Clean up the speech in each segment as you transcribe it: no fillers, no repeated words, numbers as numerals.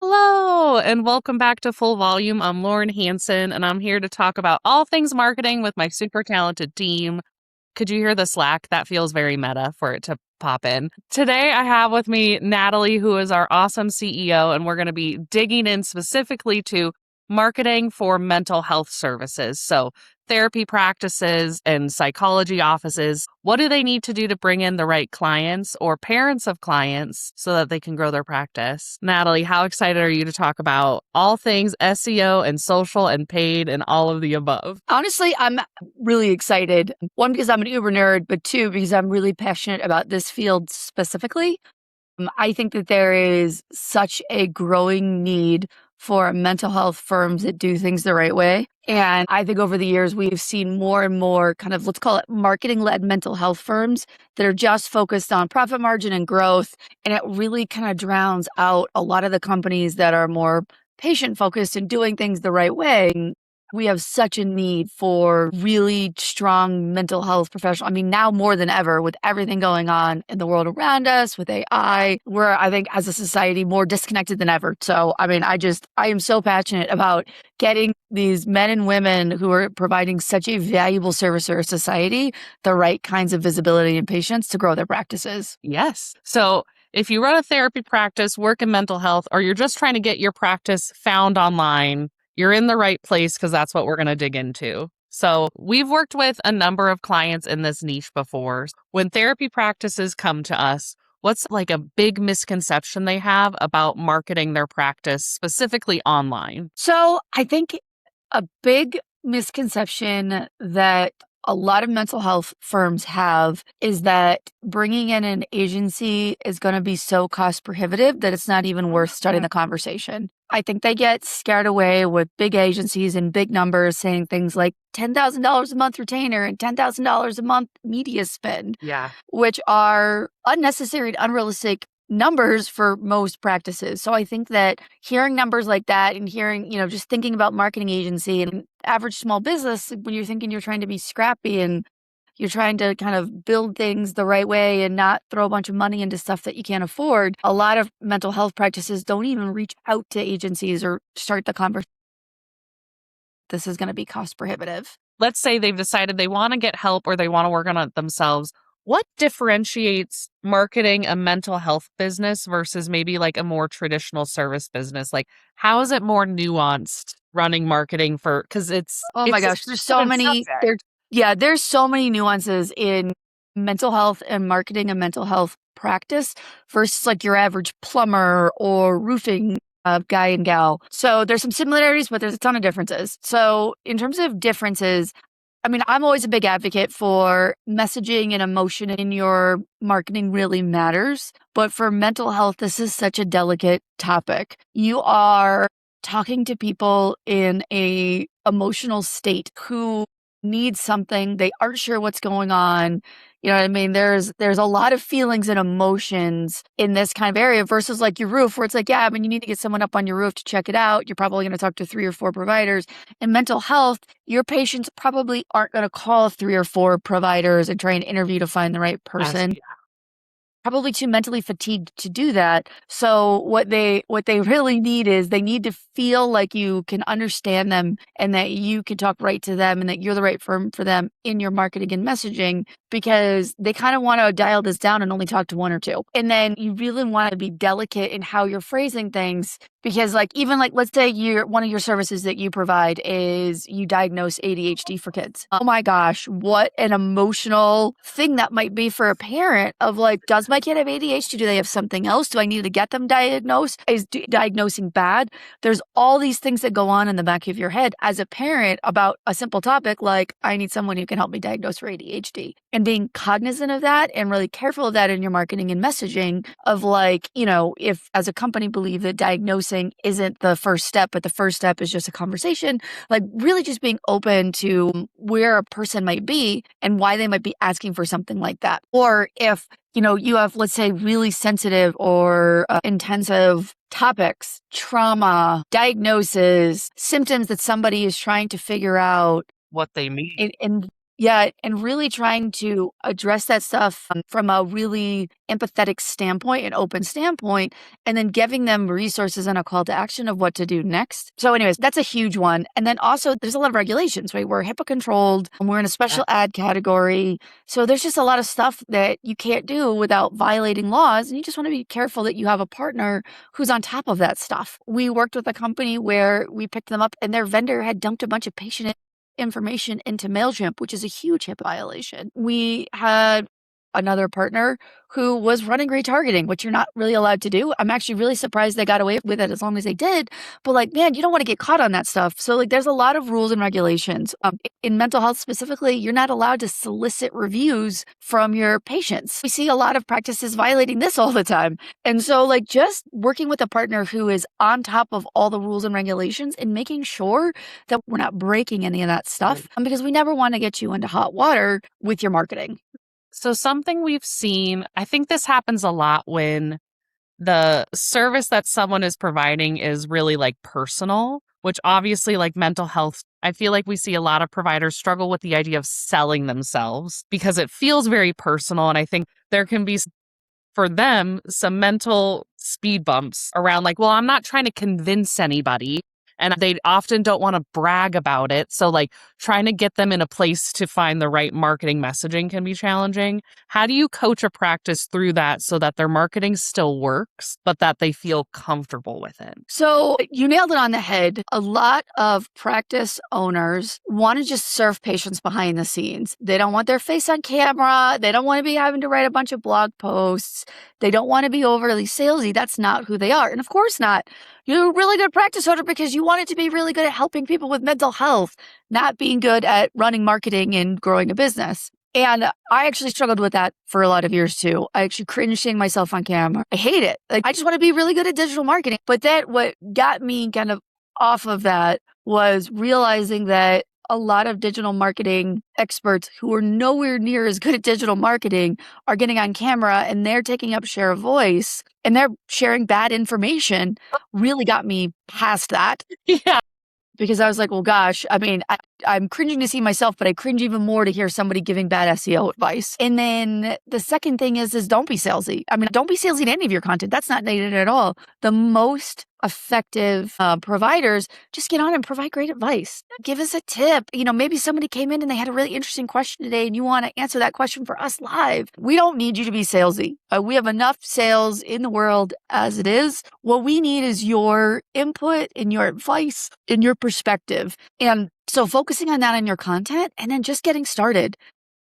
Hello, and welcome back to Full Volume. I'm Lauren Hansen, and I'm here to talk about all things marketing with my super talented team. Could you hear the Slack? That feels very meta for it to pop in. Today, I have with me Natalie, who is our awesome CEO, and we're going to be digging in specifically to marketing for mental health services. So, therapy practices and psychology offices. What do they need to do to bring in the right clients or parents of clients so that they can grow their practice? Natalie, how excited are you to talk about all things SEO and social and paid and all of the above? Honestly, I'm really excited. One, because I'm an Uber nerd, but two, because I'm really passionate about this field specifically. I think that there is such a growing need for mental health firms that do things the right way. And I think over the years, we've seen more and more kind of, let's call it marketing-led mental health firms that are just focused on profit margin and growth. And it really kind of drowns out a lot of the companies that are more patient-focused and doing things the right way. We have such a need for really strong mental health professionals. I mean, now more than ever, with everything going on in the world around us, with AI, we're, I think, as a society, more disconnected than ever. So, I mean, I am so passionate about getting these men and women who are providing such a valuable service to our society the right kinds of visibility and patience to grow their practices. Yes. So, if you run a therapy practice, work in mental health, or you're just trying to get your practice found online, you're in the right place because that's what we're going to dig into. So we've worked with a number of clients in this niche before. When therapy practices come to us, what's like a big misconception they have about marketing their practice specifically online? So I think a big misconception that a lot of mental health firms have is that bringing in an agency is going to be so cost prohibitive that it's not even worth starting the conversation. I think they get scared away with big agencies and big numbers saying things like $10,000 a month retainer and $10,000 a month media spend, Yeah. which are unnecessary and unrealistic numbers for most practices. So I think that hearing numbers like that and hearing, just thinking about marketing agency and average small business, when you're thinking you're trying to be scrappy and you're trying to kind of build things the right way and not throw a bunch of money into stuff that you can't afford, a lot of mental health practices don't even reach out to agencies or start the conversation. This is going to be cost prohibitive. Let's say they've decided they want to get help or they want to work on it themselves. What differentiates marketing a mental health business versus maybe like a more traditional service business? Like, how is it more nuanced running marketing because Oh my gosh, there's so many, there's so many nuances in mental health and marketing a mental health practice versus like your average plumber or roofing guy and gal. So there's some similarities, but there's a ton of differences. So in terms of differences, I mean, I'm always a big advocate for messaging and emotion in your marketing really matters. But for mental health, this is such a delicate topic. You are talking to people in a emotional state who need something. They aren't sure what's going on. You know what I mean? There's a lot of feelings and emotions in this kind of area versus like your roof where it's like, yeah, I mean, you need to get someone up on your roof to check it out. You're probably going to talk to 3 or 4 providers. In mental health, your patients probably aren't going to call 3 or 4 providers and try and interview to find the right person. Probably too mentally fatigued to do that. So what they really need is they need to feel like you can understand them and that you can talk right to them and that you're the right firm for them in your marketing and messaging, because they kind of want to dial this down and only talk to 1 or 2. And then you really want to be delicate in how you're phrasing things, because like even like let's say one of your services that you provide is you diagnose ADHD for kids. Oh my gosh, what an emotional thing that might be for a parent of like, does my kid have ADHD? Do they have something else? Do I need to get them diagnosed? Is diagnosing bad? There's all these things that go on in the back of your head as a parent about a simple topic like, I need someone who can help me diagnose for ADHD. And being cognizant of that and really careful of that in your marketing and messaging of like, if as a company believe that diagnosing isn't the first step, but the first step is just a conversation, like really just being open to where a person might be and why they might be asking for something like that. Or if, you have, let's say, really sensitive or intensive topics, trauma, diagnosis, symptoms that somebody is trying to figure out what they mean. And Yeah, and really trying to address that stuff from a really empathetic standpoint, an open standpoint, and then giving them resources and a call to action of what to do next. So, anyways, that's a huge one. And then also, there's a lot of regulations, right? We're HIPAA controlled, and we're in a special ad category. So, there's just a lot of stuff that you can't do without violating laws. And you just want to be careful that you have a partner who's on top of that stuff. We worked with a company where we picked them up, and their vendor had dumped a bunch of patient information into MailChimp, which is a huge HIPAA violation. We had another partner who was running retargeting, which you're not really allowed to do. I'm actually really surprised they got away with it as long as they did. But like, man, you don't want to get caught on that stuff. So like, there's a lot of rules and regulations. In mental health specifically, you're not allowed to solicit reviews from your patients. We see a lot of practices violating this all the time. And so like, just working with a partner who is on top of all the rules and regulations and making sure that we're not breaking any of that stuff, because we never want to get you into hot water with your marketing. So something we've seen, I think this happens a lot when the service that someone is providing is really like personal, which obviously like mental health, I feel like we see a lot of providers struggle with the idea of selling themselves because it feels very personal. And I think there can be for them some mental speed bumps around like, well, I'm not trying to convince anybody. And they often don't want to brag about it. So, like, trying to get them in a place to find the right marketing messaging can be challenging. How do you coach a practice through that so that their marketing still works, but that they feel comfortable with it? So you nailed it on the head. A lot of practice owners want to just serve patients behind the scenes. They don't want their face on camera. They don't want to be having to write a bunch of blog posts. They don't want to be overly salesy. That's not who they are. And of course not. You're a really good practice owner because you want it to be really good at helping people with mental health, not being good at running marketing and growing a business. And I actually struggled with that for a lot of years too. I actually cringe seeing myself on camera. I hate it. Like, I just want to be really good at digital marketing. But what got me kind of off of that was realizing that a lot of digital marketing experts who are nowhere near as good at digital marketing are getting on camera and they're taking up share of voice and they're sharing bad information. Really got me past that. Yeah. Because I was like, well, gosh, I mean, I'm cringing to see myself, but I cringe even more to hear somebody giving bad SEO advice. And then the second thing is don't be salesy. I mean, don't be salesy to any of your content. That's not needed at all. The most effective providers just get on and provide great advice. Give us a tip. Maybe somebody came in and they had a really interesting question today and you want to answer that question for us live. We don't need you to be salesy. We have enough sales in the world as it is. What we need is your input and your advice and your perspective. And so focusing on that in your content and then just getting started.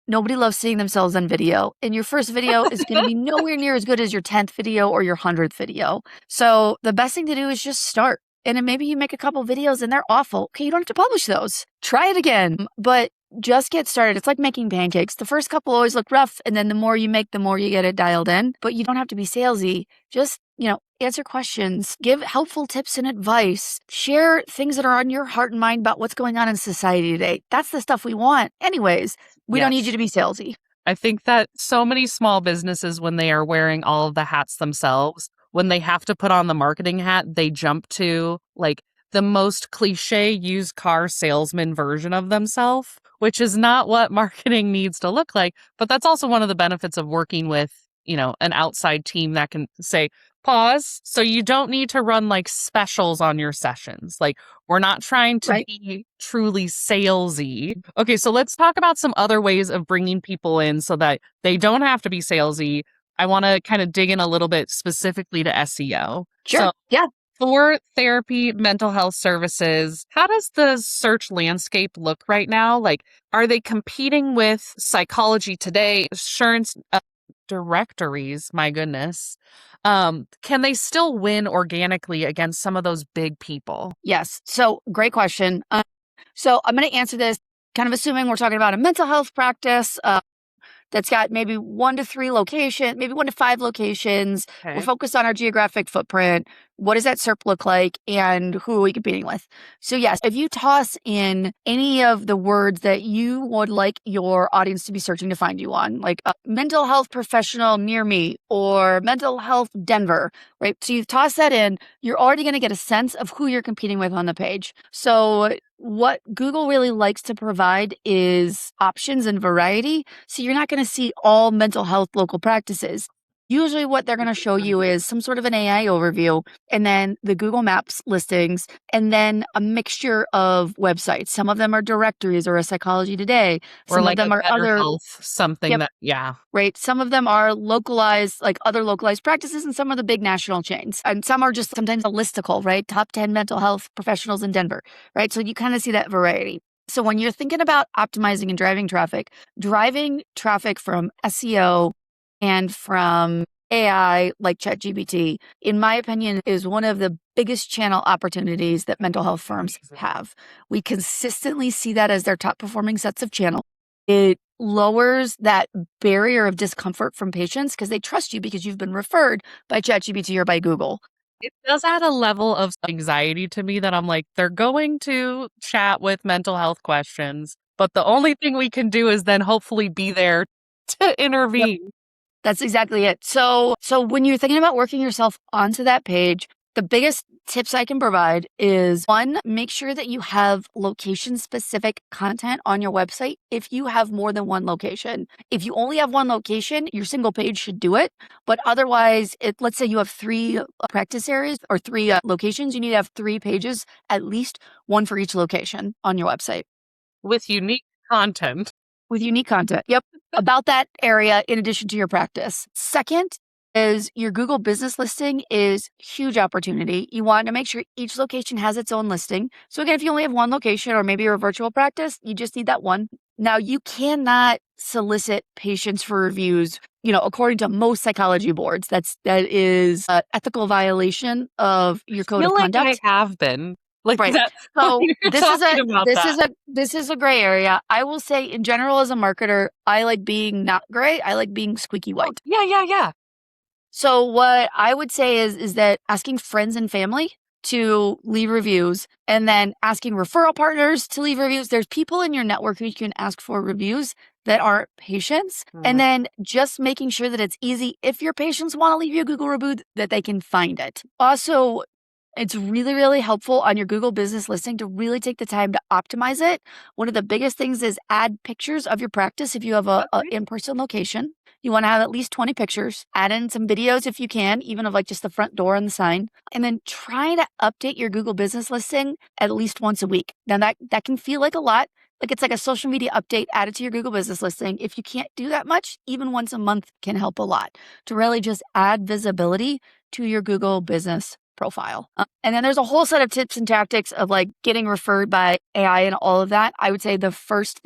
Nobody loves seeing themselves on video. And your first video is going to be nowhere near as good as your 10th video or your 100th video. So the best thing to do is just start. And then maybe you make a couple videos and they're awful. Okay, you don't have to publish those. Try it again. But just get started. It's like making pancakes. The first couple always look rough. And then the more you make, the more you get it dialed in. But you don't have to be salesy. Just, answer questions, give helpful tips and advice, share things that are on your heart and mind about what's going on in society today. That's the stuff we want. Anyways, we don't need you to be salesy. I think that so many small businesses, when they are wearing all of the hats themselves, when they have to put on the marketing hat, they jump to like the most cliche used car salesman version of themselves, which is not what marketing needs to look like. But that's also one of the benefits of working with, an outside team that can say, pause. So you don't need to run like specials on your sessions. Like, we're not trying to be truly salesy. Okay, so let's talk about some other ways of bringing people in so that they don't have to be salesy. I want to kind of dig in a little bit specifically to SEO. Sure. So, yeah. For therapy, mental health services, how does the search landscape look right now? Like, are they competing with Psychology Today, insurance directories? My goodness. Can they still win organically against some of those big people? Yes. So great question. So I'm going to answer this kind of assuming we're talking about a mental health practice that's got maybe 1 to 3 locations, maybe 1 to 5 locations. Okay. We're focused on our geographic footprint. what does that SERP look like, and who are we competing with? So yes, if you toss in any of the words that you would like your audience to be searching to find you on, like mental health professional near me or mental health Denver, right? So you toss that in, you're already going to get a sense of who you're competing with on the page. So what Google really likes to provide is options and variety. So you're not going to see all mental health local practices. Usually what they're going to show you is some sort of an AI overview and then the Google Maps listings and then a mixture of websites. Some of them are directories or a Psychology Today. Or Some of like a them are Better other, Health, something yep, that, yeah. right. Some of them are localized, like other localized practices, and some are the big national chains. And some are just sometimes a listicle, right? Top 10 mental health professionals in Denver, right? So you kind of see that variety. So when you're thinking about optimizing and driving traffic from SEO and from AI like ChatGPT, in my opinion, is one of the biggest channel opportunities that mental health firms have. We consistently see that as their top performing sets of channel. It lowers that barrier of discomfort from patients because they trust you because you've been referred by ChatGPT or by Google. It does add a level of anxiety to me that I'm like, they're going to chat with mental health questions, but the only thing we can do is then hopefully be there to Yep. intervene. That's exactly it. So when you're thinking about working yourself onto that page, the biggest tips I can provide is one, make sure that you have location specific content on your website if you have more than one location. If you only have one location, your single page should do it. But otherwise, let's say you have three practice areas or three locations, you need to have 3 pages, at least one for each location on your website. With unique content. With unique content. Yep. About that area in addition to your practice. Second is your Google business listing is huge opportunity. You want to make sure each location has its own listing. So again, if you only have one location or maybe you're a virtual practice, you just need that one. Now you cannot solicit patients for reviews, according to most psychology boards. That is an ethical violation of your code Feel of like I conduct. have been. Like Right. that when So you're talking about that. this is a gray area. I will say in general as a marketer, I like being not gray. I like being squeaky Oh, white. yeah. So what I would say is that asking friends and family to leave reviews and then asking referral partners to leave reviews. There's people in your network who you can ask for reviews that aren't patients. And then just making sure that it's easy if your patients want to leave you a Google review that they can find it. Also, it's really, really helpful on your Google business listing to really take the time to optimize it. One of the biggest things is add pictures of your practice if you have a in-person location. You want to have at least 20 pictures. Add in some videos if you can, even of like just the front door and the sign. And then try to update your Google business listing at least once a week. Now that can feel like a lot. Like it's like a social media update added to your Google business listing. If you can't do that much, even once a month can help a lot to really just add visibility to your Google business profile. And then there's a whole set of tips and tactics of like getting referred by AI and all of that. I would say the simplest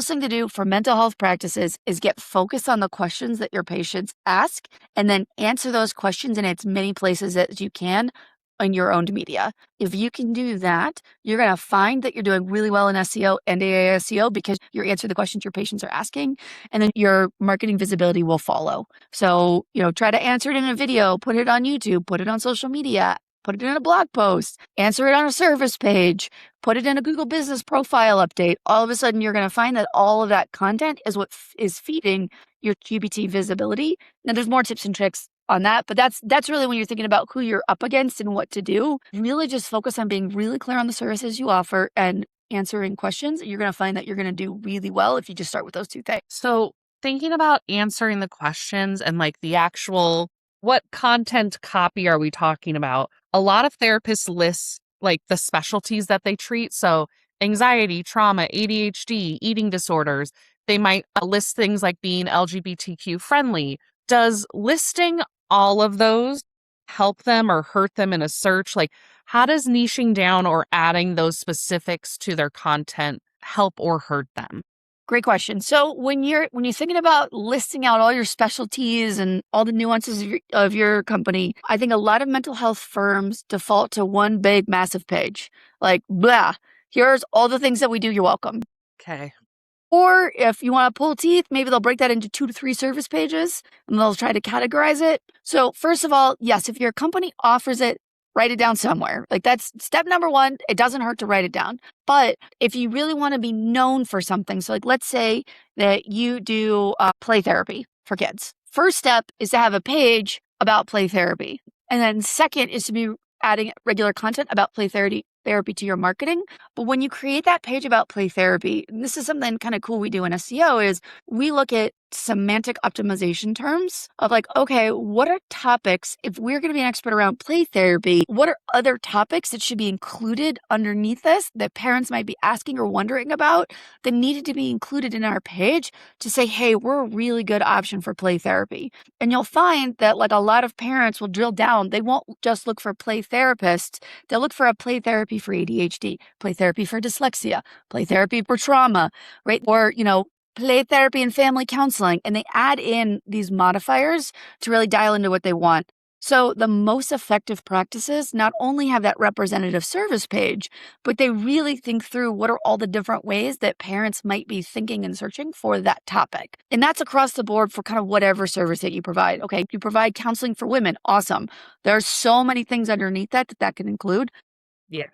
thing to do for mental health practices is get focused on the questions that your patients ask and then answer those questions in as many places as you can in your owned media. If you can do that, you're going to find that you're doing really well in SEO and AI SEO because you're answering the questions your patients are asking, and then your marketing visibility will follow. So, try to answer it in a video, put it on YouTube, put it on social media, put it in a blog post, answer it on a service page, put it in a Google business profile update. All of a sudden, you're going to find that all of that content is what is feeding your GPT visibility. Now, there's more tips and tricks on that, but that's really when you're thinking about who you're up against and what to do. Really just focus on being really clear on the services you offer and answering questions. You're going to find that you're going to do really well if you just start with those two things. So thinking about answering the questions and like the actual, what content copy are we talking about? A lot of therapists list like the specialties that they treat. So anxiety, trauma, ADHD, eating disorders. They might list things like being LGBTQ friendly. Does listing all of those help them or hurt them in a search? Like, how does niching down or adding those specifics to their content help or hurt them? Great question. So when you're thinking about listing out all your specialties and all the nuances of your company, I think a lot of mental health firms default to one big massive page. Like, blah, here's all the things that we do. You're welcome. Okay. Or if you want to pull teeth, maybe they'll break that into 2 to 3 service pages and they'll try to categorize it. So first of all, yes, if your company offers it, write it down somewhere. Like that's step number 1. It doesn't hurt to write it down. But if you really want to be known for something, so like let's say that you do play therapy for kids. First step is to have a page about play therapy. And then second is to be adding regular content about play therapy to your marketing. But when you create that page about play therapy, and this is something kind of cool we do in SEO, is we look at semantic optimization terms of like, okay, what are topics, if we're going to be an expert around play therapy, what are other topics that should be included underneath this that parents might be asking or wondering about that needed to be included in our page to say, hey, we're a really good option for play therapy. And you'll find that like a lot of parents will drill down. They won't just look for play therapists. They'll look for a play therapy for ADHD, play therapy for dyslexia, play therapy for trauma, right? Or, play therapy and family counseling. And they add in these modifiers to really dial into what they want. So the most effective practices not only have that representative service page, but they really think through what are all the different ways that parents might be thinking and searching for that topic. And that's across the board for kind of whatever service that you provide. Okay, you provide counseling for women. Awesome. There are so many things underneath that can include. Yeah.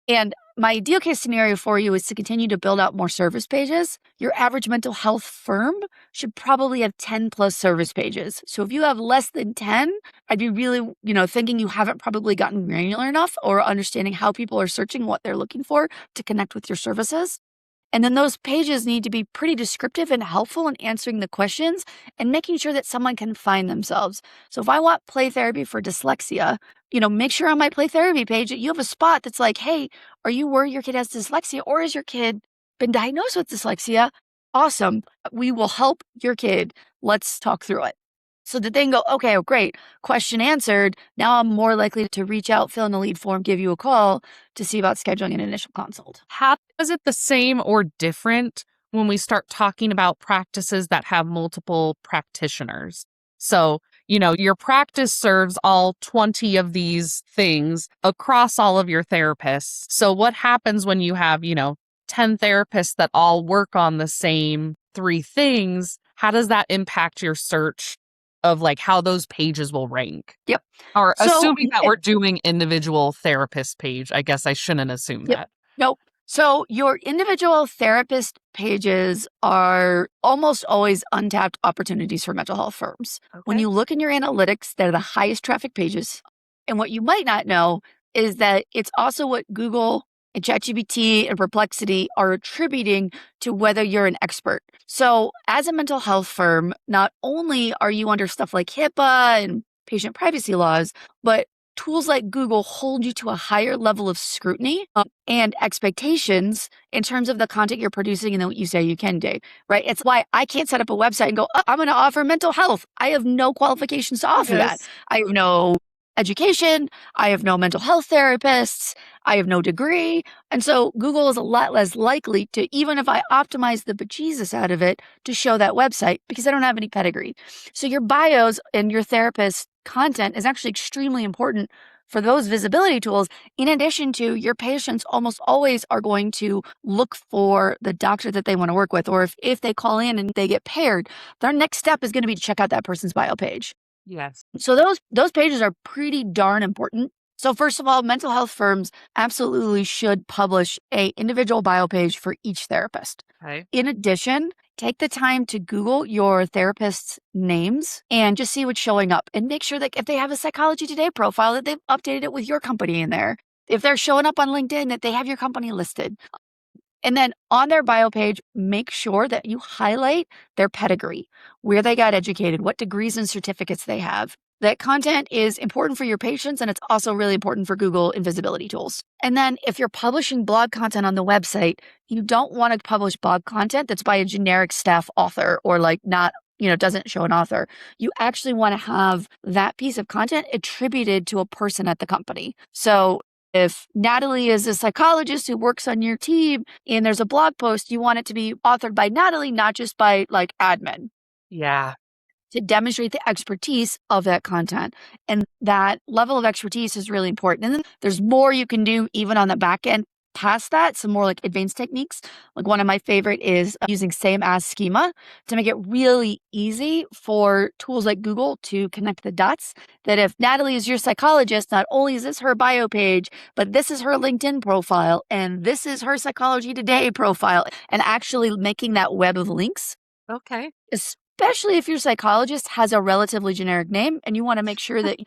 And my ideal case scenario for you is to continue to build out more service pages. Your average mental health firm should probably have 10 plus service pages. So if you have less than 10, I'd be really, thinking you haven't probably gotten granular enough or understanding how people are searching what they're looking for to connect with your services. And then those pages need to be pretty descriptive and helpful in answering the questions and making sure that someone can find themselves. So if I want play therapy for dyslexia, make sure on my play therapy page that you have a spot that's like, hey, are you worried your kid has dyslexia or has your kid been diagnosed with dyslexia? Awesome. We will help your kid. Let's talk through it. So that they can go, okay, oh, great, question answered. Now I'm more likely to reach out, fill in the lead form, give you a call to see about scheduling an initial consult. How is it the same or different when we start talking about practices that have multiple practitioners? So, your practice serves all 20 of these things across all of your therapists. So what happens when you have, 10 therapists that all work on the same 3 things? How does that impact your search of like how those pages will rank? Yep. Or assuming that we're doing individual therapist page, I guess I shouldn't assume that. Nope. So your individual therapist pages are almost always untapped opportunities for mental health firms. Okay. When you look in your analytics, they're the highest traffic pages. And what you might not know is that it's also what Google and ChatGPT and Perplexity are attributing to whether you're an expert. So as a mental health firm, not only are you under stuff like HIPAA and patient privacy laws, but tools like Google hold you to a higher level of scrutiny and expectations in terms of the content you're producing and what you say you can do, right? It's why I can't set up a website and go, I'm going to offer mental health. I have no qualifications to offer that. I have no education. I have no mental health therapists. I have no degree. And so Google is a lot less likely to, even if I optimize the bejesus out of it, to show that website because I don't have any pedigree. So your bios and your therapist content is actually extremely important for those visibility tools. In addition to, your patients almost always are going to look for the doctor that they want to work with. Or if they call in and they get paired, their next step is going to be to check out that person's bio page. Yes. So those pages are pretty darn important. So first of all, mental health firms absolutely should publish a individual bio page for each therapist. Okay. In addition, take the time to Google your therapist's names and just see what's showing up and make sure that if they have a Psychology Today profile, that they've updated it with your company in there. If they're showing up on LinkedIn, that they have your company listed. And then on their bio page, make sure that you highlight their pedigree, where they got educated, what degrees and certificates they have. That content is important for your patients, and it's also really important for Google and visibility tools. And then if you're publishing blog content on the website, you don't want to publish blog content that's by a generic staff author or like not, doesn't show an author. You actually want to have that piece of content attributed to a person at the company. So if Natalie is a psychologist who works on your team and there's a blog post, you want it to be authored by Natalie, not just by like admin. Yeah. To demonstrate the expertise of that content. And that level of expertise is really important. And then there's more you can do even on the back end past that, some more like advanced techniques. Like one of my favorite is using same as schema to make it really easy for tools like Google to connect the dots. That if Natalie is your psychologist, not only is this her bio page, but this is her LinkedIn profile and this is her Psychology Today profile, and actually making that web of links. Okay. Especially if your psychologist has a relatively generic name and you want to make sure that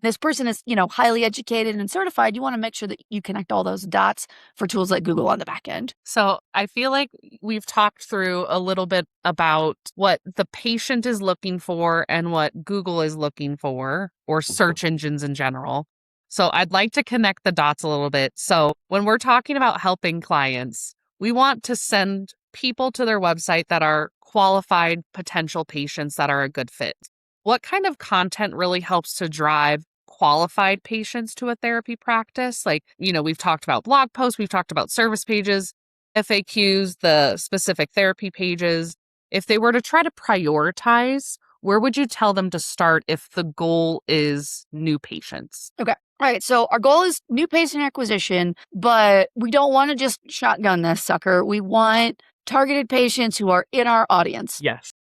this person is, highly educated and certified, you want to make sure that you connect all those dots for tools like Google on the back end. So I feel like we've talked through a little bit about what the patient is looking for and what Google is looking for, or search engines in general. So I'd like to connect the dots a little bit. So when we're talking about helping clients, we want to send people to their website that are qualified potential patients that are a good fit. What kind of content really helps to drive qualified patients to a therapy practice? Like, we've talked about blog posts, we've talked about service pages, FAQs, the specific therapy pages. If they were to try to prioritize, where would you tell them to start if the goal is new patients? Okay. All right. So our goal is new patient acquisition, but we don't want to just shotgun this sucker. We want targeted patients who are in our audience. Yes.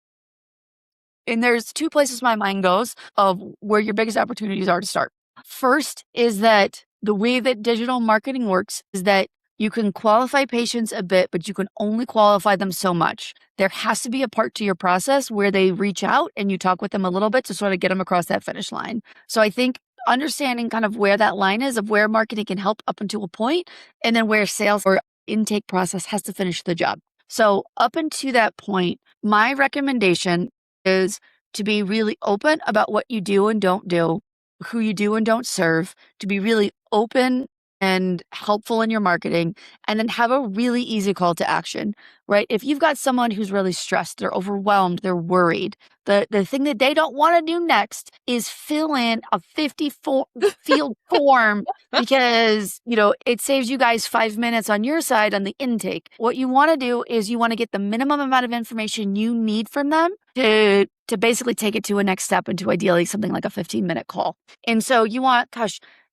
And there's two places my mind goes of where your biggest opportunities are to start. First is that the way that digital marketing works is that you can qualify patients a bit, but you can only qualify them so much. There has to be a part to your process where they reach out and you talk with them a little bit to sort of get them across that finish line. So I think understanding kind of where that line is of where marketing can help up until a point, and then where sales or intake process has to finish the job. So up until that point, my recommendation is to be really open about what you do and don't do, who you do and don't serve, to be really open and helpful in your marketing, and then have a really easy call to action, right? If you've got someone who's really stressed, they're overwhelmed, they're worried, the thing that they don't want to do next is fill in a 54 field form because, it saves you guys 5 minutes on your side on the intake. What you want to do is you want to get the minimum amount of information you need from them to basically take it to a next step, into ideally something like a 15-minute call. And so you want,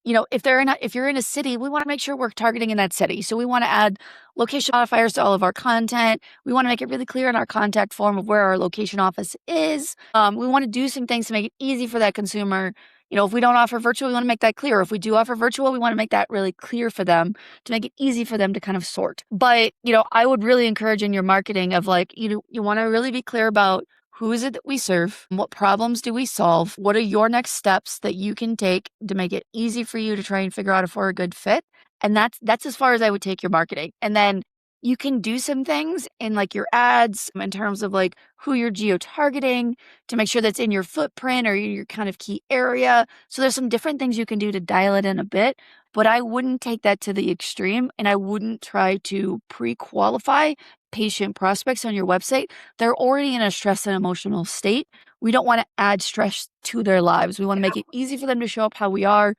if you're in a city, we want to make sure we're targeting in that city. So we want to add location modifiers to all of our content. We want to make it really clear in our contact form of where our location office is. We want to do some things to make it easy for that consumer. If we don't offer virtual, we want to make that clear. If we do offer virtual, we want to make that really clear for them to make it easy for them to kind of sort. But, I would really encourage in your marketing of you want to really be clear about who is it that we serve? What problems do we solve? What are your next steps that you can take to make it easy for you to try and figure out if we're a good fit? And that's as far as I would take your marketing. And then you can do some things in your ads in terms of who you're geo-targeting to make sure that's in your footprint or your kind of key area. So there's some different things you can do to dial it in a bit, but I wouldn't take that to the extreme, and I wouldn't try to pre-qualify patient prospects on your website. They're already in a stress and emotional state. We don't want to add stress to their lives. We want to make it easy for them to show up how we are,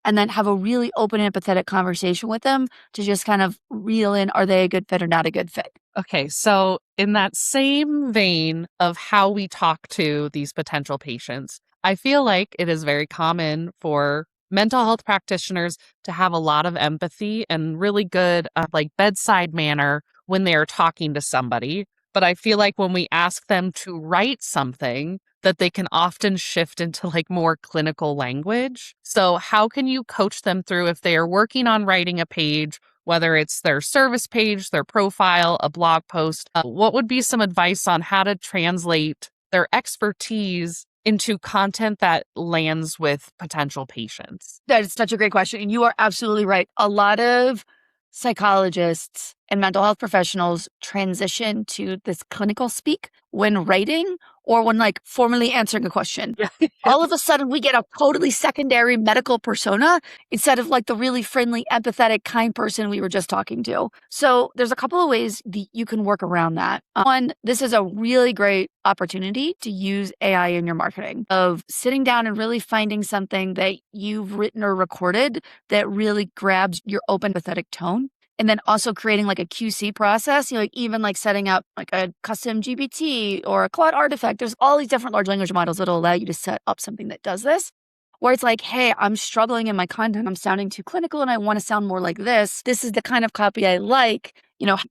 and then have a really open and empathetic conversation with them to just kind of reel in, are they a good fit or not a good fit? Okay, so in that same vein of how we talk to these potential patients, I feel like it is very common for mental health practitioners to have a lot of empathy and really good bedside manner when they are talking to somebody. But I feel like when we ask them to write something, that they can often shift into more clinical language. So how can you coach them through if they are working on writing a page, whether it's their service page, their profile, a blog post? What would be some advice on how to translate their expertise into content that lands with potential patients? That is such a great question. And you are absolutely right. A lot of psychologists and mental health professionals transition to this clinical speak when writing or when formally answering a question. All of a sudden we get a totally secondary medical persona instead of the really friendly, empathetic, kind person we were just talking to. So there's a couple of ways you can work around that. One, this is a really great opportunity to use AI in your marketing, of sitting down and really finding something that you've written or recorded that really grabs your open, empathetic tone. And then also creating a QC process, even setting up a custom GPT or a Claude artifact. There's all these different large language models that'll allow you to set up something that does this. where it's like, hey, I'm struggling in my content. I'm sounding too clinical and I want to sound more like this. This is the kind of copy I like.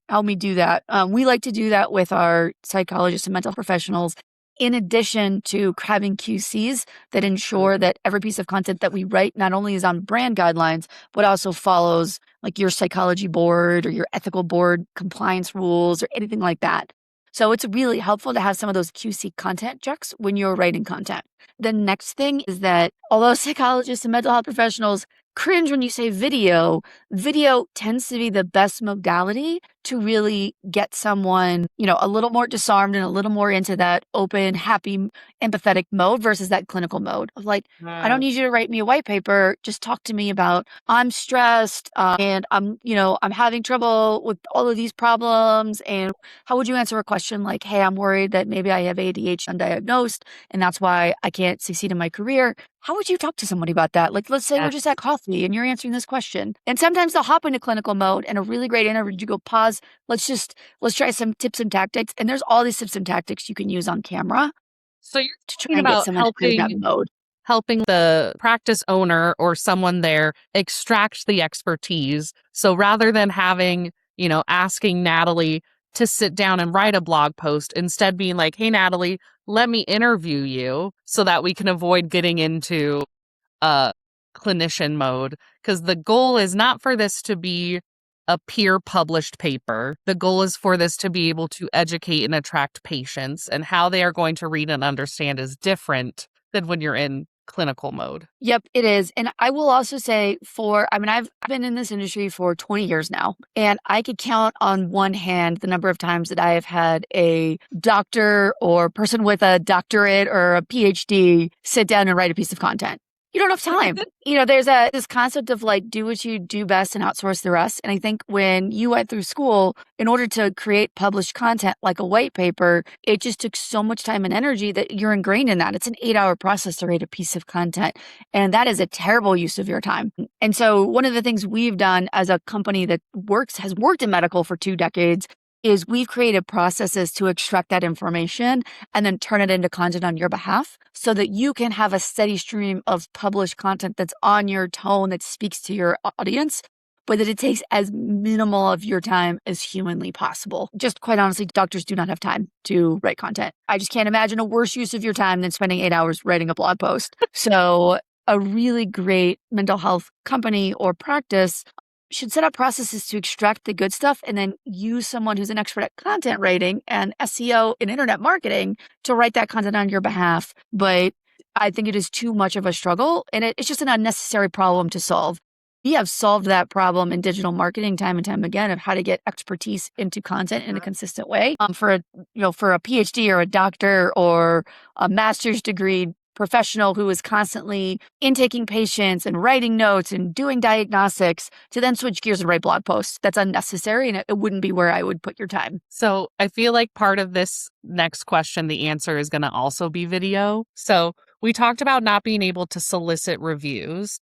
Help me do that. We like to do that with our psychologists and mental professionals, in addition to having QCs that ensure that every piece of content that we write not only is on brand guidelines, but also follows like your psychology board or your ethical board compliance rules or anything like that. So it's really helpful to have some of those QC content checks when you're writing content. The next thing is that although psychologists and mental health professionals cringe when you say video, video tends to be the best modality to really get someone, a little more disarmed and a little more into that open, happy, empathetic mode versus that clinical mode of like, I don't need you to write me a white paper. Just talk to me about I'm stressed and I'm having trouble with all of these problems. And how would you answer a question like, hey, I'm worried that maybe I have ADHD undiagnosed and that's why I can't succeed in my career. How would you talk to somebody about that? Like, let's say we're just at coffee and you're answering this question. And sometimes they'll hop into clinical mode and a really great interview, you go, pause, let's try some tips and tactics. And there's all these tips and tactics you can use on camera So you're to try talking and get about someone into that mode. helping the practice owner or someone there extract the expertise. So rather than having, asking Natalie to sit down and write a blog post, instead being like, hey, Natalie, let me interview you so that we can avoid getting into clinician mode. Because the goal is not for this to be a peer published paper. The goal is for this to be able to educate and attract patients, and how they are going to read and understand is different than when you're in clinical mode. Yep, it is. And I will also say I've been in this industry for 20 years now, and I could count on one hand the number of times that I have had a doctor or person with a doctorate or a PhD sit down and write a piece of content. You don't have time. There's this concept of like, do what you do best and outsource the rest. And I think when you went through school, in order to create published content like a white paper, it just took so much time and energy that you're ingrained in that. It's an 8-hour process to write a piece of content. And that is a terrible use of your time. And so one of the things we've done as a company that has worked in medical for 2 decades is we've created processes to extract that information and then turn it into content on your behalf so that you can have a steady stream of published content that's on your tone, that speaks to your audience, but that it takes as minimal of your time as humanly possible. Just quite honestly, doctors do not have time to write content. I just can't imagine a worse use of your time than spending 8 hours writing a blog post. So a really great mental health company or practice should set up processes to extract the good stuff and then use someone who's an expert at content writing and SEO and internet marketing to write that content on your behalf. But I think it is too much of a struggle, and it's just an unnecessary problem to solve. We have solved that problem in digital marketing time and time again of how to get expertise into content in a consistent way. For a PhD or a doctor or a master's degree professional who is constantly intaking patients and writing notes and doing diagnostics, to then switch gears and write blog posts. That's unnecessary, and it wouldn't be where I would put your time. So I feel like part of this next question, the answer is going to also be video. So we talked about not being able to solicit reviews.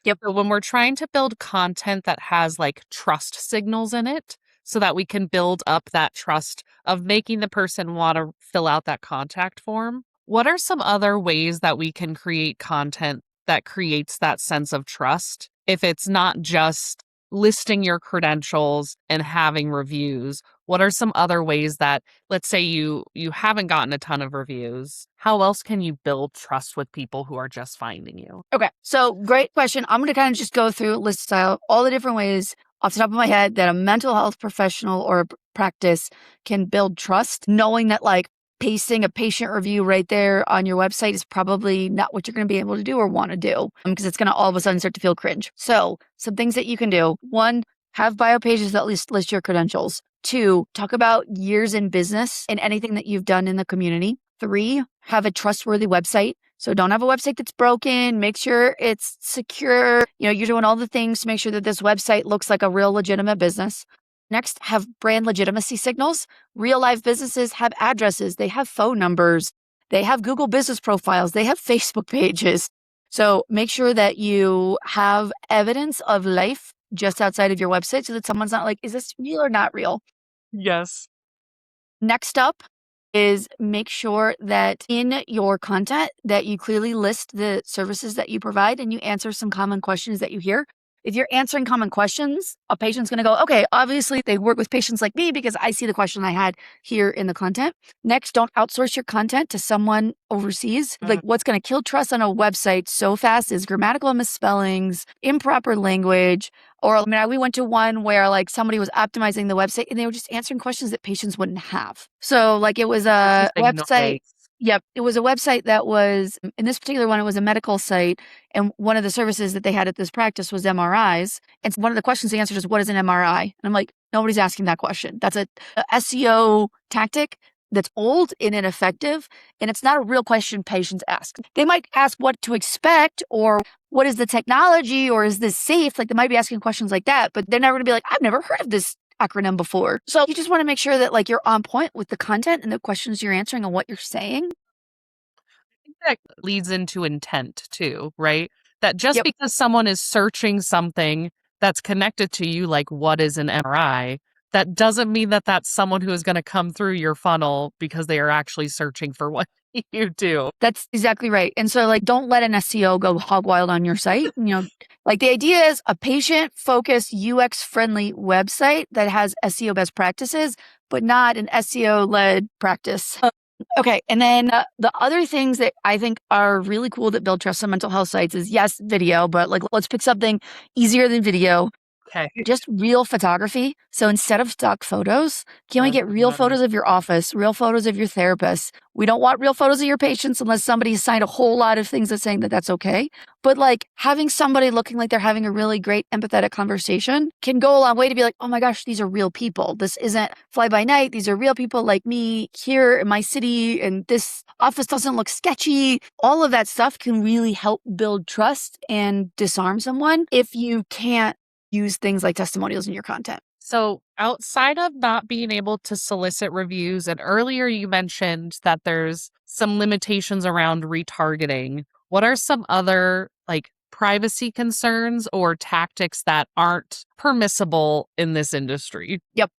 Yep. So when we're trying to build content that has like trust signals in it, so that we can build up that trust of making the person want to fill out that contact form, what are some other ways that we can create content that creates that sense of trust if it's not just listing your credentials and having reviews? What are some other ways that, let's say you haven't gotten a ton of reviews, how else can you build trust with people who are just finding you? Okay, so great question. I'm going to kind of just go through list style all the different ways off the top of my head that a mental health professional or a practice can build trust, knowing that like pasting a patient review right there on your website is probably not what you're going to be able to do or want to do, because it's going to all of a sudden start to feel cringe. So some things that you can do: 1, have bio pages that list your credentials. 2, talk about years in business and anything that you've done in the community. 3, have a trustworthy website. So don't have a website that's broken. Make sure it's secure. You're doing all the things to make sure that this website looks like a real legitimate business. Next, have brand legitimacy signals. Real life businesses have addresses. They have phone numbers. They have Google business profiles. They have Facebook pages. So make sure that you have evidence of life just outside of your website so that someone's not like, is this real or not real? Yes. Next up, is make sure that in your content that you clearly list the services that you provide and you answer some common questions that you hear. If you're answering common questions, a patient's going to go, okay, obviously they work with patients like me because I see the question I had here in the content. Next, don't outsource your content to someone overseas. Like what's going to kill trust on a website so fast is grammatical misspellings, improper language, or I mean, we went to one where like somebody was optimizing the website and they were just answering questions that patients wouldn't have. So like it was That's a just big website. noise. Yep. It was a website that was, in this particular one, it was a medical site. And one of the services that they had at this practice was MRIs. And one of the questions they answered is, what is an MRI? And I'm like, nobody's asking that question. That's a SEO tactic that's old and ineffective. And it's not a real question patients ask. They might ask what to expect or what is the technology or is this safe? Like they might be asking questions like that, but they're never going to be like, I've never heard of this acronym before. So you just want to make sure that like you're on point with the content and the questions you're answering and what you're saying. That leads into intent too, right? That just Yep. because someone is searching something that's connected to you, like what is an MRI, that doesn't mean that that's someone who is going to come through your funnel because they are actually searching for what you do. That's exactly right. And so like don't let an SEO go hog wild on your site. Like the idea is a patient focused UX friendly website that has SEO best practices, but not an SEO led practice. Okay. And then the other things that I think are really cool that build trust on mental health sites is yes, video, but like let's pick something easier than video. Okay. Just real photography. So instead of stock photos, can we get real photos of your office, real photos of your therapist? We don't want real photos of your patients unless somebody signed a whole lot of things that's saying that that's okay. But like having somebody looking like they're having a really great empathetic conversation can go a long way to be like, oh my gosh, these are real people. This isn't fly by night. These are real people like me here in my city. And this office doesn't look sketchy. All of that stuff can really help build trust and disarm someone if you can't use things like testimonials in your content. So, outside of not being able to solicit reviews, and earlier you mentioned that there's some limitations around retargeting, what are some other like privacy concerns or tactics that aren't permissible in this industry? Yep.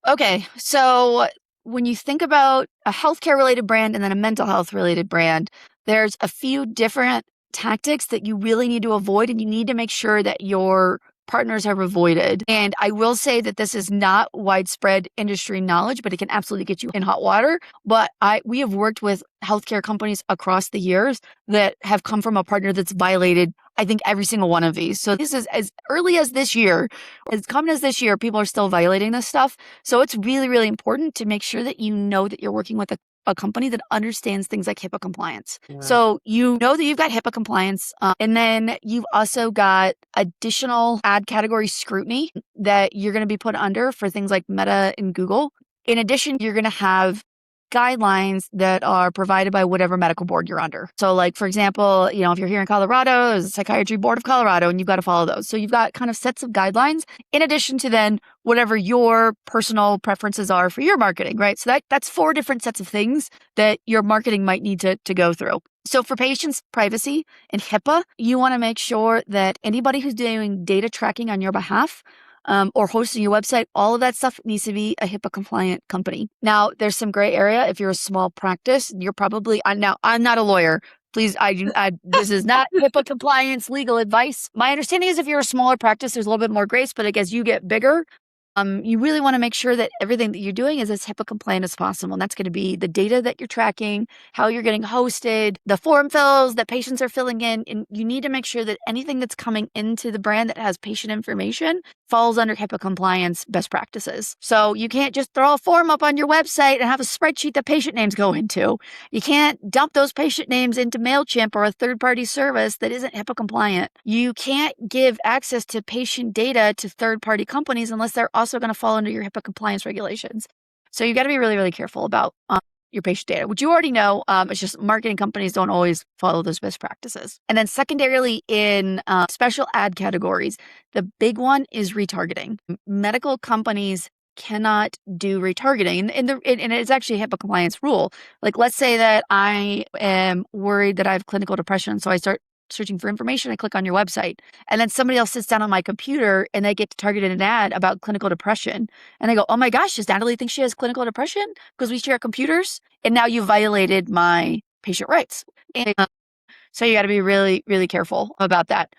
Okay. So, when you think about a healthcare related brand and then a mental health related brand, there's a few different tactics that you really need to avoid, and you need to make sure that your partners have avoided. And I will say that this is not widespread industry knowledge, but it can absolutely get you in hot water. But we have worked with healthcare companies across the years that have come from a partner that's violated, I think, every single one of these. So this is as early as this year, as common as this year, people are still violating this stuff. So it's really, really important to make sure that you know that you're working with a company that understands things like HIPAA compliance. Yeah. So you know that you've got HIPAA compliance, and then you've also got additional ad category scrutiny that you're going to be put under for things like Meta and Google. In addition, you're going to have guidelines that are provided by whatever medical board you're under. So like, for example, if you're here in Colorado, there's a Psychiatry Board of Colorado, and you've got to follow those. So you've got kind of sets of guidelines in addition to then whatever your personal preferences are for your marketing, right? So that's 4 different sets of things that your marketing might need to go through. So for patients' privacy and HIPAA, you want to make sure that anybody who's doing data tracking on your behalf or hosting your website, all of that stuff needs to be a HIPAA compliant company. Now, there's some gray area. If you're a small practice, you're probably, now I'm not a lawyer. Please, this is not HIPAA compliance legal advice. My understanding is if you're a smaller practice, there's a little bit more grace, but as you get bigger, you really want to make sure that everything that you're doing is as HIPAA compliant as possible. And that's going to be the data that you're tracking, how you're getting hosted, the form fills that patients are filling in. And you need to make sure that anything that's coming into the brand that has patient information falls under HIPAA compliance best practices. So you can't just throw a form up on your website and have a spreadsheet that patient names go into. You can't dump those patient names into MailChimp or a third-party service that isn't HIPAA compliant. You can't give access to patient data to third-party companies unless they're also going to fall under your HIPAA compliance regulations. So you got to be really, really careful about your patient data, which you already know. It's just marketing companies don't always follow those best practices. And then secondarily, in special ad categories, the big one is retargeting. Medical companies cannot do retargeting. And it's actually a HIPAA compliance rule. Like, let's say that I am worried that I have clinical depression, so I start searching for information, I click on your website. And then somebody else sits down on my computer and they get targeted an ad about clinical depression. And they go, oh my gosh, does Natalie think she has clinical depression? Because we share computers. And now you violated my patient rights. And so you got to be really, really careful about that.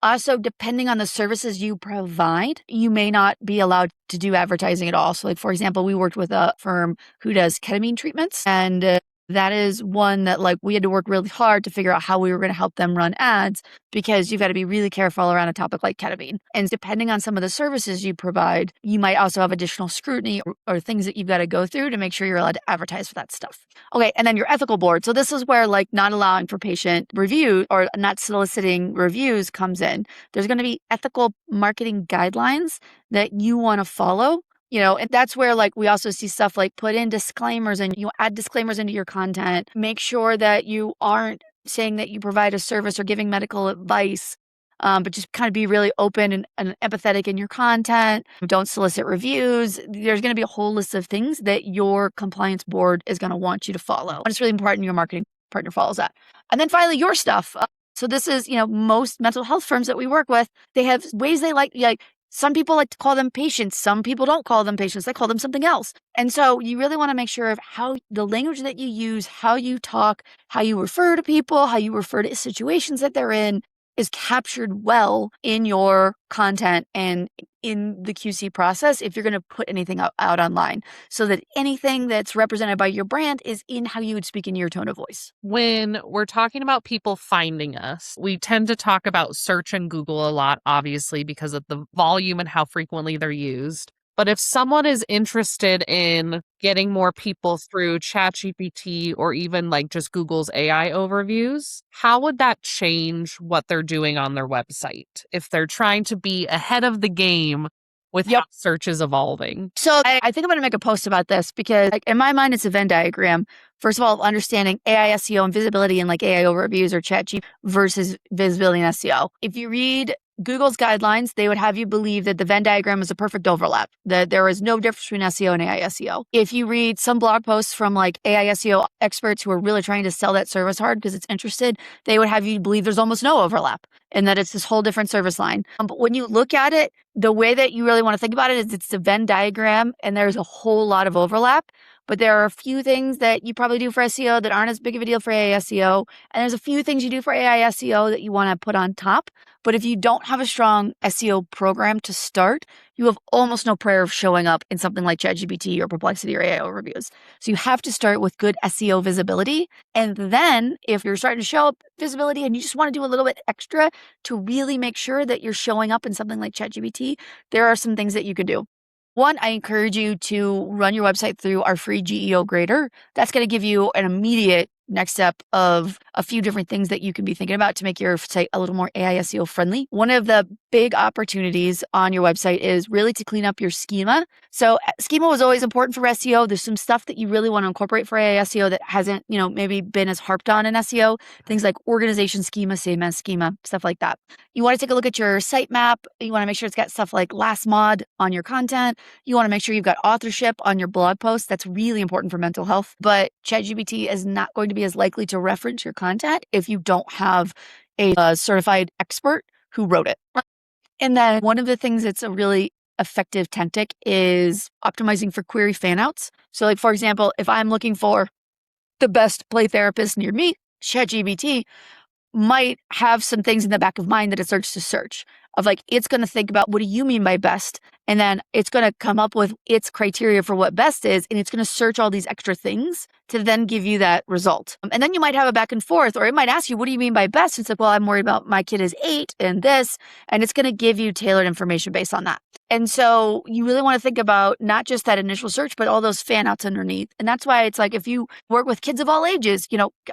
Also, depending on the services you provide, you may not be allowed to do advertising at all. So, like, for example, we worked with a firm who does ketamine treatments, and that is one that, like, we had to work really hard to figure out how we were going to help them run ads, because you've got to be really careful around a topic like ketamine. And depending on some of the services you provide, you might also have additional scrutiny or things that you've got to go through to make sure you're allowed to advertise for that stuff. Okay, and then your ethical board. So this is where, like, not allowing for patient review or not soliciting reviews comes in. There's going to be ethical marketing guidelines that you want to follow. And that's where, like, we also see stuff like put in disclaimers, and you add disclaimers into your content. Make sure that you aren't saying that you provide a service or giving medical advice, but just kind of be really open and empathetic in your content. Don't solicit reviews. There's going to be a whole list of things that your compliance board is going to want you to follow. And it's really important your marketing partner follows that. And then finally, your stuff. So this is, most mental health firms that we work with, they have ways they like some people like to call them patients. Some people don't call them patients. They call them something else. And so you really want to make sure of how the language that you use, how you talk, how you refer to people, how you refer to situations that they're in is captured well in your content and in the QC process if you're going to put anything out online, so that anything that's represented by your brand is in how you would speak in your tone of voice. When we're talking about people finding us, we tend to talk about search and Google a lot, obviously, because of the volume and how frequently they're used. But if someone is interested in getting more people through ChatGPT or even like just Google's AI overviews, how would that change what they're doing on their website if they're trying to be ahead of the game with how search is evolving? So I think I'm going to make a post about this because, like, in my mind, it's a Venn diagram. First of all, understanding AI SEO and visibility and like AI overviews or ChatGPT versus visibility and SEO. If you read Google's guidelines, they would have you believe that the Venn diagram is a perfect overlap, that there is no difference between SEO and AI SEO. If you read some blog posts from like AI SEO experts who are really trying to sell that service hard because it's interested, they would have you believe there's almost no overlap and that it's this whole different service line. But when you look at it, the way that you really want to think about it is it's a Venn diagram and there's a whole lot of overlap. But there are a few things that you probably do for SEO that aren't as big of a deal for AI SEO. And there's a few things you do for AI SEO that you want to put on top. But if you don't have a strong SEO program to start, you have almost no prayer of showing up in something like ChatGPT or Perplexity or AI overviews. So you have to start with good SEO visibility. And then if you're starting to show up visibility and you just want to do a little bit extra to really make sure that you're showing up in something like ChatGPT, there are some things that you can do. One, I encourage you to run your website through our free GEO grader. That's going to give you an immediate next step of a few different things that you can be thinking about to make your site a little more AI SEO friendly. One of the big opportunities on your website is really to clean up your schema. So schema was always important for SEO. There's some stuff that you really want to incorporate for AI SEO that hasn't, maybe been as harped on in SEO. Things like organization schema, same as schema, stuff like that. You want to take a look at your sitemap. You want to make sure it's got stuff like last mod on your content. You want to make sure you've got authorship on your blog posts. That's really important for mental health. But ChatGPT is not going to be as likely to reference your content if you don't have a certified expert who wrote it. And then one of the things that's a really effective tactic is optimizing for query fanouts. So, like, for example, if I'm looking for the best play therapist near me, ChatGPT might have some things in the back of mind that it starts to search of, like, it's going to think about what do you mean by best? And then it's going to come up with its criteria for what best is. And it's going to search all these extra things to then give you that result. And then you might have a back and forth, or it might ask you, what do you mean by best? It's like, well, I'm worried about my kid is 8 and this, and it's going to give you tailored information based on that. And so you really want to think about not just that initial search, but all those fan outs underneath. And that's why it's like, if you work with kids of all ages,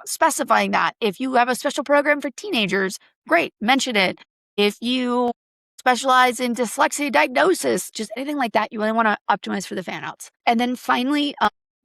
specifying that. If you have a special program for teenagers, great, mention it. If you specialize in dyslexia diagnosis, just anything like that, you really want to optimize for the fan outs. And then finally,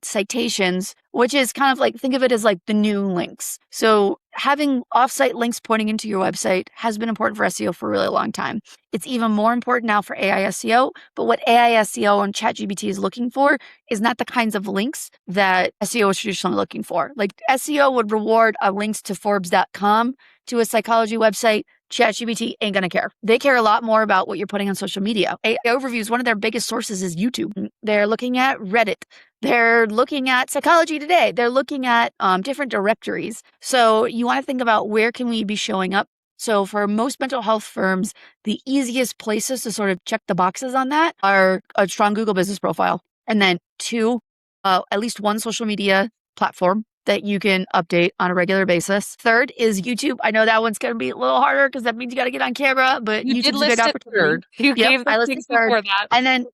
citations, which is kind of like, think of it as like the new links. So having offsite links pointing into your website has been important for SEO for a really long time. It's even more important now for AI SEO, but what AI SEO and ChatGPT is looking for is not the kinds of links that SEO is traditionally looking for. Like SEO would reward links to Forbes.com, to a psychology website. ChatGPT ain't gonna care. They care a lot more about what you're putting on social media. AI overviews, one of their biggest sources is YouTube. They're looking at Reddit. They're looking at Psychology Today. They're looking at different directories. So you want to think about where can we be showing up. So for most mental health firms, the easiest places to sort of check the boxes on that are a strong Google business profile. And then two, at least one social media platform that you can update on a regular basis. Third is YouTube. I know that one's going to be a little harder because that means you got to get on camera, but You did YouTube's a good list it opportunity. third. You gave the I listed things third. before that. And then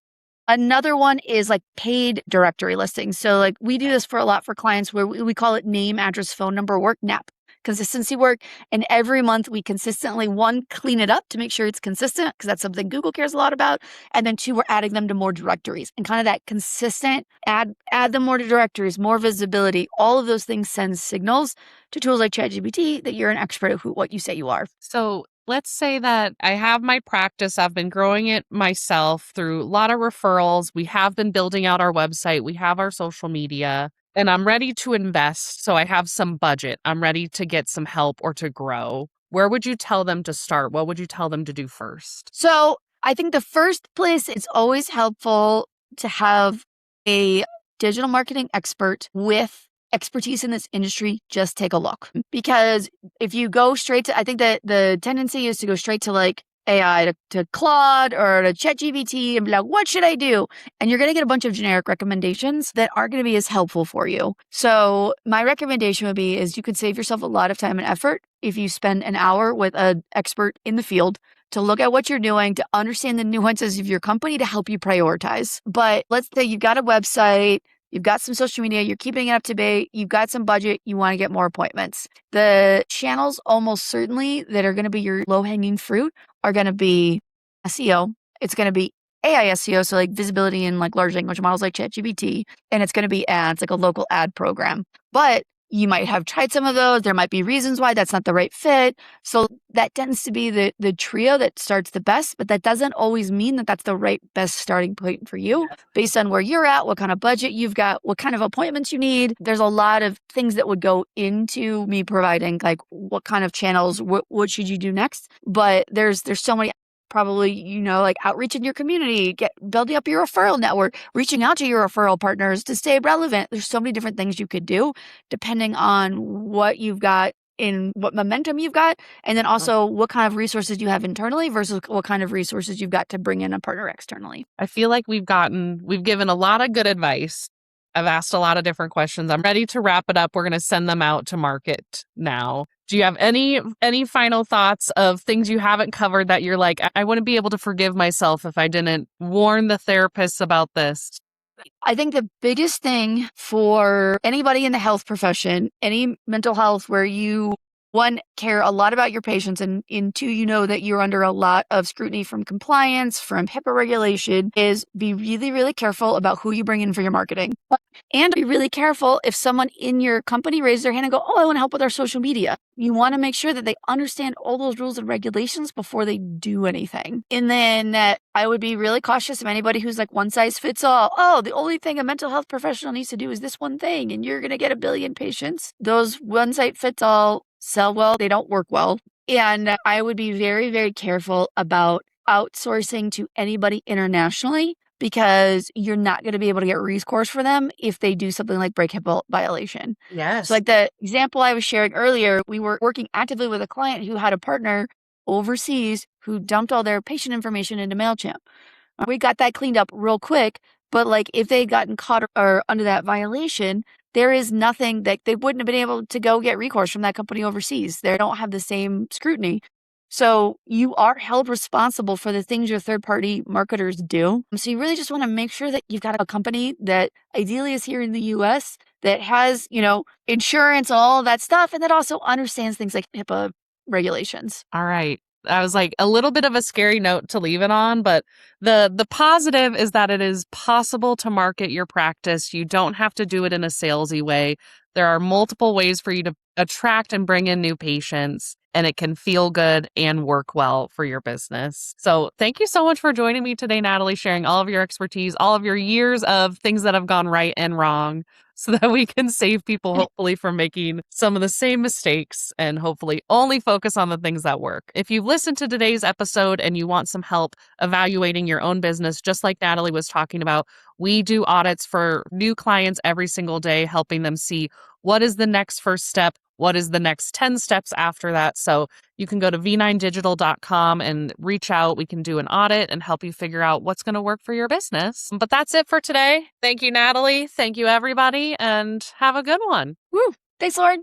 another one is like paid directory listings. So like we do this for a lot for clients where we call it name, address, phone number work, NAP, consistency work. And every month we consistently, one, clean it up to make sure it's consistent because that's something Google cares a lot about. And then two, we're adding them to more directories and kind of that consistent add them more to directories, more visibility. All of those things send signals to tools like ChatGPT that you're an expert at what you say you are. So let's say that I have my practice. I've been growing it myself through a lot of referrals. We have been building out our website. We have our social media, and I'm ready to invest. So I have some budget. I'm ready to get some help or to grow. Where would you tell them to start? What would you tell them to do first? So I think the first place, it's always helpful to have a digital marketing expert with expertise in this industry just take a look. Because if you go straight to, I think that the tendency is to go straight to like AI, to Claude or to ChatGPT and be like, what should I do? And you're going to get a bunch of generic recommendations that aren't going to be as helpful for you. So my recommendation would be is you could save yourself a lot of time and effort if you spend an hour with an expert in the field to look at what you're doing, to understand the nuances of your company to help you prioritize. But let's say you've got a website, you've got some social media, you're keeping it up to date, you've got some budget, you want to get more appointments. The channels almost certainly that are going to be your low-hanging fruit are going to be SEO. It's going to be AI SEO, so like visibility in like large language models like ChatGPT, and it's going to be ads, like a local ad program. But you might have tried some of those. There might be reasons why that's not the right fit. So that tends to be the trio that starts the best, but that doesn't always mean that that's the right best starting point for you based on where you're at, what kind of budget you've got, what kind of appointments you need. There's a lot of things that would go into me providing like what kind of channels, what should you do next? But there's so many probably, like outreach in your community, building up your referral network, reaching out to your referral partners to stay relevant. There's so many different things you could do depending on what you've got in what momentum you've got. And then also what kind of resources you have internally versus what kind of resources you've got to bring in a partner externally. I feel like we've given a lot of good advice. I've asked a lot of different questions. I'm ready to wrap it up. We're going to send them out to market now. Do you have any final thoughts of things you haven't covered that you're like, I wouldn't be able to forgive myself if I didn't warn the therapists about this? I think the biggest thing for anybody in the health profession, any mental health where you, one, care a lot about your patients, and two, that you're under a lot of scrutiny from compliance, from HIPAA regulation, is be really, really careful about who you bring in for your marketing. And be really careful if someone in your company raises their hand and go, oh, I want to help with our social media. You want to make sure that they understand all those rules and regulations before they do anything. And then I would be really cautious of anybody who's like one size fits all. Oh, the only thing a mental health professional needs to do is this one thing, and you're going to get 1 billion patients. Those one size fits all sell well, they don't work well. And I would be very, very careful about outsourcing to anybody internationally, because you're not going to be able to get recourse for them if they do something like break HIPAA violation. Yes. So like the example I was sharing earlier, we were working actively with a client who had a partner overseas who dumped all their patient information into MailChimp. We got that cleaned up real quick, but like if they had gotten caught or under that violation, there is nothing that they wouldn't have been able to go get recourse from that company overseas. They don't have the same scrutiny. So you are held responsible for the things your third-party marketers do. So you really just want to make sure that you've got a company that ideally is here in the US that has, insurance, all of that stuff, and that also understands things like HIPAA regulations. All right. I was like a little bit of a scary note to leave it on, but the positive is that it is possible to market your practice. You don't have to do it in a salesy way. There are multiple ways for you to attract and bring in new patients, and it can feel good and work well for your business. So, thank you so much for joining me today, Natalie, sharing all of your expertise, all of your years of things that have gone right and wrong, so that we can save people, hopefully, from making some of the same mistakes and hopefully only focus on the things that work. If you've listened to today's episode and you want some help evaluating your own business, just like Natalie was talking about, we do audits for new clients every single day, helping them see what is the next first step, what is the next 10 steps after that. So you can go to v9digital.com and reach out. We can do an audit and help you figure out what's going to work for your business. But that's it for today. Thank you, Natalie. Thank you, everybody, and have a good one. Woo! Thanks, Lauren.